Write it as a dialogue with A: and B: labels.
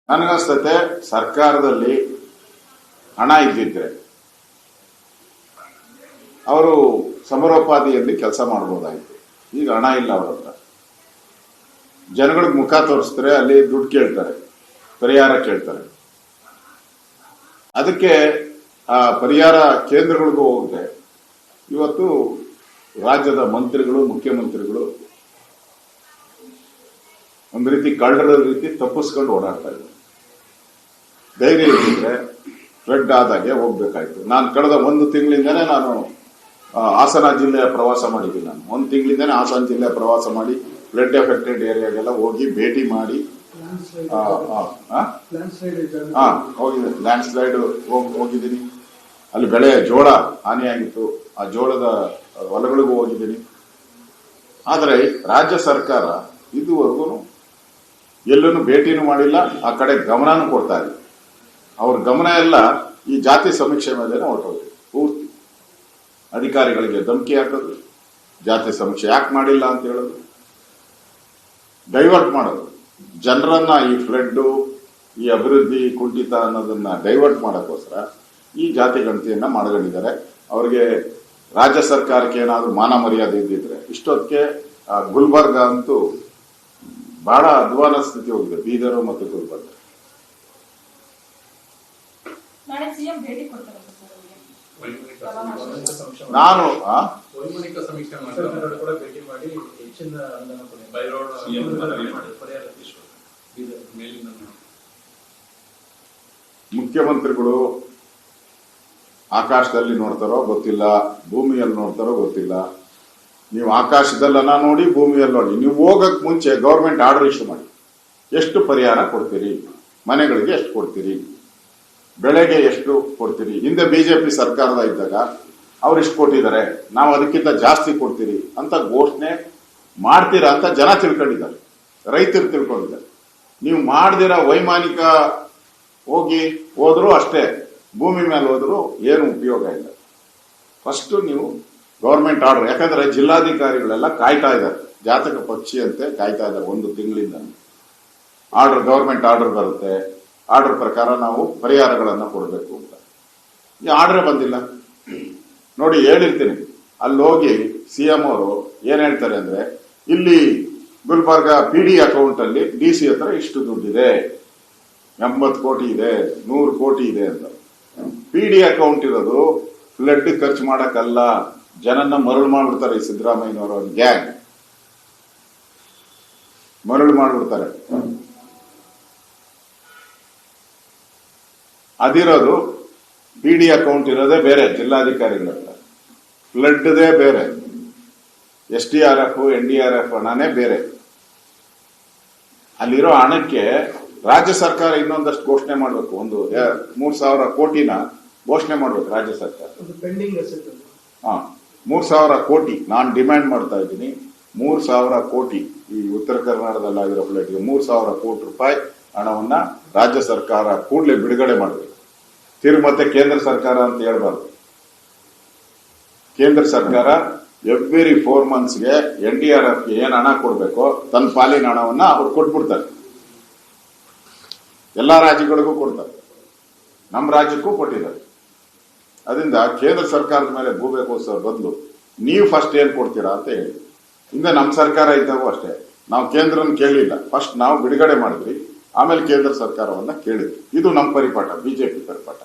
A: ನನಗನ್ಸ್ತತೆ ಸರ್ಕಾರದಲ್ಲಿ ಹಣ ಇದ್ದಿದ್ರೆ ಅವರು ಸಮರೋಪಾದಿಯಲ್ಲಿ ಕೆಲಸ ಮಾಡ್ಬೋದಾಗಿತ್ತು. ಈಗ ಹಣ ಇಲ್ಲ ಅವ್ರ ಹತ್ರ. ಜನಗಳಿಗೆ ಮುಖ ತೋರಿಸಿದ್ರೆ ಅಲ್ಲಿ ದುಡ್ಡು ಕೇಳ್ತಾರೆ, ಪರಿಹಾರ ಕೇಳ್ತಾರೆ. ಅದಕ್ಕೆ ಆ ಪರಿಹಾರ ಕೇಂದ್ರಗಳಿಗೂ ಹೋಗದೆ ಇವತ್ತು ರಾಜ್ಯದ ಮಂತ್ರಿಗಳು, ಮುಖ್ಯಮಂತ್ರಿಗಳು ಒಂದು ರೀತಿ ಕಳ್ಳರ ರೀತಿ ತಪ್ಪಿಸ್ಕೊಂಡು ಓಡಾಡ್ತಾ ಇದ್ದಾರೆ. ಧೈರ್ಯ ಇದ್ದಿದ್ರೆ ಫ್ಲಡ್ ಆದಾಗೆ ಹೋಗ್ಬೇಕಾಯ್ತು. ನಾನು ಕಳೆದ 1 ತಿಂಗಳಿಂದನೇ ನಾನು ಹಾಸನ ಜಿಲ್ಲೆಯ ಪ್ರವಾಸ ಮಾಡಿದ್ದೀನಿ. ನಾನು 1 ತಿಂಗಳಿಂದನೇ ಹಾಸನ ಜಿಲ್ಲೆಯ ಪ್ರವಾಸ ಮಾಡಿ ಫ್ಲಡ್ ಎಫೆಕ್ಟೆಡ್ ಏರಿಯಾಗೆಲ್ಲ ಹೋಗಿ ಭೇಟಿ ಮಾಡಿ ಹೋಗಿದೆ. ಲ್ಯಾಂಡ್ ಸ್ಲೈಡ್ ಹೋಗಿದ್ದೀನಿ. ಅಲ್ಲಿ ಬೆಳೆ ಜೋಳ ಹಾನಿಯಾಗಿತ್ತು, ಆ ಜೋಳದ ಹೊಲಗಳಿಗೂ ಹೋಗಿದ್ದೀನಿ. ಆದರೆ ರಾಜ್ಯ ಸರ್ಕಾರ ಇದುವರೆಗೂ ಎಲ್ಲೂ ಭೇಟಿನೂ ಮಾಡಿಲ್ಲ, ಆ ಕಡೆ ಗಮನನೂ ಕೊಡ್ತಾ ಇಲ್ಲ. ಅವ್ರ ಗಮನ ಎಲ್ಲ ಈ ಜಾತಿ ಸಮೀಕ್ಷೆ ಮೇಲೆ ಹೊರಟೋಗಿದೆ. ಪೂರ್ತಿ ಅಧಿಕಾರಿಗಳಿಗೆ ಧಮಕಿ ಹಾಕೋದು, ಜಾತಿ ಸಮೀಕ್ಷೆ ಯಾಕೆ ಮಾಡಿಲ್ಲ ಅಂತ ಹೇಳೋದು, ಡೈವರ್ಟ್ ಮಾಡೋದು. ಜನರನ್ನ ಈ ಫ್ಲಡ್, ಈ ಅಭಿವೃದ್ಧಿ ಕುಂಠಿತ ಅನ್ನೋದನ್ನ ಡೈವರ್ಟ್ ಮಾಡೋಕ್ಕೋಸ್ಕರ ಈ ಜಾತಿ ಗಣತಿಯನ್ನ ಮಾಡ್ಕೊಂಡಿದ್ದಾರೆ. ಅವ್ರಿಗೆ ರಾಜ್ಯ ಸರ್ಕಾರಕ್ಕೆ ಏನಾದ್ರು ಮಾನ ಮರ್ಯಾದೆ ಇದ್ದಿದ್ರೆ ಇಷ್ಟೊತ್ತಿಗೆ ಗುಲ್ಬರ್ಗ ಅಂತೂ ಬಹಳ ಅಧ್ವಾನ ಸ್ಥಿತಿ ಹೋಗಿದೆ. ಬೀದರು ಮತ್ತು ಗುಲ್ಬರ್ಗ. ನಾನು ಮುಖ್ಯಮಂತ್ರಿಗಳು ಆಕಾಶದಲ್ಲಿ ನೋಡ್ತಾರೋ ಗೊತ್ತಿಲ್ಲ, ಭೂಮಿಯಲ್ಲಿ ನೋಡ್ತಾರೋ ಗೊತ್ತಿಲ್ಲ. ನೀವು ಆಕಾಶದಲ್ಲನ ನೋಡಿ, ಭೂಮಿಯಲ್ಲಿ ನೋಡಿ. ನೀವು ಹೋಗಕ್ ಮುಂಚೆ ಗೌರ್ಮೆಂಟ್ ಆರ್ಡರ್ ಇಶ್ಯೂ ಮಾಡಿ. ಎಷ್ಟು ಪರಿಹಾರ ಕೊಡ್ತೀರಿ, ಮನೆಗಳಿಗೆ ಎಷ್ಟು ಕೊಡ್ತೀರಿ, ಬೆಳೆಗೆ ಎಷ್ಟು ಕೊಡ್ತೀರಿ. ಹಿಂದೆ ಬಿಜೆಪಿ ಸರ್ಕಾರದ ಇದ್ದಾಗ ಅವ್ರು ಇಷ್ಟು ಕೊಟ್ಟಿದ್ದಾರೆ, ನಾವು ಅದಕ್ಕಿಂತ ಜಾಸ್ತಿ ಕೊಡ್ತೀರಿ ಅಂತ ಘೋಷಣೆ ಮಾಡ್ತೀರಾ ಅಂತ ಜನ ತಿಳ್ಕೊಂಡಿದ್ದಾರೆ, ರೈತರು ತಿಳ್ಕೊಂಡಿದ್ದಾರೆ. ನೀವು ಮಾಡ್ದಿರ ವೈಮಾನಿಕ ಹೋದ್ರು ಅಷ್ಟೇ, ಭೂಮಿ ಮೇಲೆ ಹೋದ್ರು ಏನು ಉಪಯೋಗ ಇಲ್ಲ. ಫಸ್ಟ್ ನೀವು ಗೌರ್ಮೆಂಟ್ ಆರ್ಡರ್, ಯಾಕಂದ್ರೆ ಜಿಲ್ಲಾಧಿಕಾರಿಗಳೆಲ್ಲ ಕಾಯ್ತಾ ಇದ್ದಾರೆ, ಜಾತಕ ಪಕ್ಷಿ ಅಂತೆ ಕಾಯ್ತಾ ಇದ್ದಾರೆ 1 ತಿಂಗಳಿಂದ. ಆರ್ಡರ್, ಗೌರ್ಮೆಂಟ್ ಆರ್ಡರ್ ಬರುತ್ತೆ, ಆರ್ಡರ್ ಪ್ರಕಾರ ನಾವು ಪರಿಹಾರಗಳನ್ನ ಕೊಡಬೇಕು ಅಂತ. ಈ ಆರ್ಡರ್ ಬಂದಿಲ್ಲ ನೋಡಿ. ಹೇಳಿರ್ತೀನಿ, ಅಲ್ಲಿ ಹೋಗಿ CM ಅವರು ಏನ್ ಹೇಳ್ತಾರೆ ಅಂದ್ರೆ, ಇಲ್ಲಿ ಗುಲ್ಬರ್ಗ PD ಅಕೌಂಟ್ ಅಲ್ಲಿ DC ಹತ್ರ ಇಷ್ಟು ದುಡ್ಡಿದೆ, 80 ಕೋಟಿ ಇದೆ, 100 ಕೋಟಿ ಇದೆ ಅಂತ. PD ಅಕೌಂಟ್ ಇರೋದು ಫ್ಲಡ್ ಖರ್ಚು ಮಾಡಕ್ಕಲ್ಲ, ಜನನ್ನ ಮರಳು ಮಾಡ್ಬಿಡ್ತಾರೆ. ಈ ಸಿದ್ದರಾಮಯ್ಯನವರ ಗ್ಯಾಂಗ್ ಮರಳು ಮಾಡ್ಬಿಡ್ತಾರೆ. ಅದಿರೋದು PD ಅಕೌಂಟ್ ಇರೋದೇ ಬೇರೆ, ಜಿಲ್ಲಾಧಿಕಾರಿಗಳ ಹತ್ರ. ಫ್ಲಡ್ದೇ ಬೇರೆ, SDRF NDRF ಹಣನೇ ಬೇರೆ. ಅಲ್ಲಿರೋ ಹಣಕ್ಕೆ ರಾಜ್ಯ ಸರ್ಕಾರ ಇನ್ನೊಂದಷ್ಟು ಘೋಷಣೆ ಮಾಡಬೇಕು. ಒಂದು 3,000 ಕೋಟಿನ ಘೋಷಣೆ ಮಾಡ್ಬೇಕು ರಾಜ್ಯ ಸರ್ಕಾರ. 3,000 ಕೋಟಿ ನಾನು ಡಿಮ್ಯಾಂಡ್ ಮಾಡ್ತಾ ಇದ್ದೀನಿ. 3,000 ಕೋಟಿ ಈ ಉತ್ತರ ಕರ್ನಾಟಕದಲ್ಲಿ ಆಗಿರೋ ಫ್ಲಡ್ಗೆ 3,000 ಕೋಟಿ ರೂಪಾಯಿ ಹಣವನ್ನ ರಾಜ್ಯ ಸರ್ಕಾರ ಕೂಡಲೇ ಬಿಡುಗಡೆ ಮಾಡಬೇಕು. ಮತ್ತೆ ಕೇಂದ್ರ ಸರ್ಕಾರ ಅಂತ ಹೇಳ್ಬಾರ್ದು. ಕೇಂದ್ರ ಸರ್ಕಾರ ಎವ್ರಿ 4 ಮಂತ್ಸ್ಗೆ NDRFಗೆ ಏನ್ ಹಣ ಕೊಡ್ಬೇಕೋ ತನ್ನ ಪಾಲಿನ ಹಣವನ್ನ ಅವ್ರು ಕೊಟ್ಬಿಡ್ತಾರೆ. ಎಲ್ಲಾ ರಾಜ್ಯಗಳಿಗೂ ಕೊಡ್ತಾರೆ, ನಮ್ಮ ರಾಜ್ಯಕ್ಕೂ ಕೊಟ್ಟಿದ್ದಾರೆ. ಅದರಿಂದ ಕೇಂದ್ರ ಸರ್ಕಾರದ ಮೇಲೆ ಗೂಬೆ ಕೂರಿಸೋ ಬದಲು ನೀವು ಫಸ್ಟ್ ಏನ್ ಕೊಡ್ತೀರಾ ಅಂತ ಹೇಳಿ. ಹಿಂದೆ ನಮ್ಮ ಸರ್ಕಾರ ಇದ್ದಾಗೂ ಅಷ್ಟೇ, ನಾವು ಕೇಂದ್ರನ ಕೇಳಲಿಲ್ಲ, ಫಸ್ಟ್ ನಾವು ಬಿಡುಗಡೆ ಮಾಡಿದ್ವಿ, ಆಮೇಲೆ ಕೇಂದ್ರ ಸರ್ಕಾರವನ್ನ ಕೇಳಿದ್ವಿ. ಇದು ನಮ್ಮ ಪರಿಪಾಠ, ಬಿಜೆಪಿ ಪರಿಪಾಠ.